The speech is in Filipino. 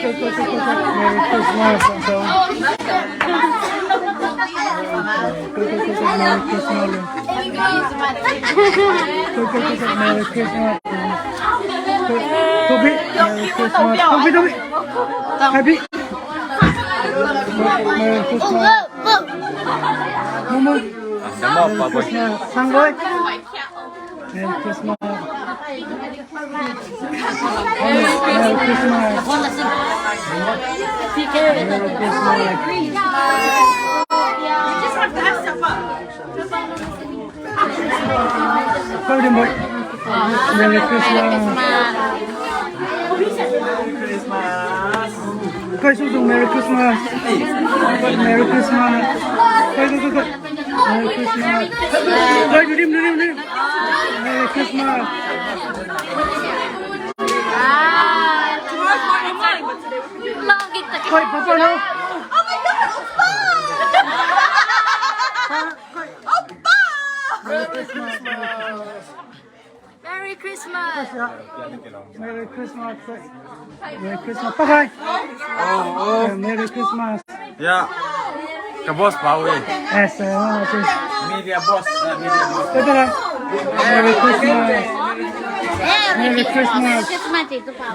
Merry Christmas. Toby, Merry Christmas. Toby. Happy. Merry Christmas. Momo. Merry Christmas. Sangboy. Merry Christmas. Merry Christmas. Merry Christmas. Merry Christmas. Guys, Merry Christmas. Merry Christmas. Guys, Merry Christmas. Guys, do dim. Merry Christmas. Guys, Papa, no. Merry Christmas. Merry Christmas. Merry Christmas. Merry Christmas. Bye-bye. Merry Christmas. Ya. Ke bos bau eh. Yes, Media boss. Media boss. Bye-bye. Merry Christmas. Merry Christmas. Christmas itu Pak.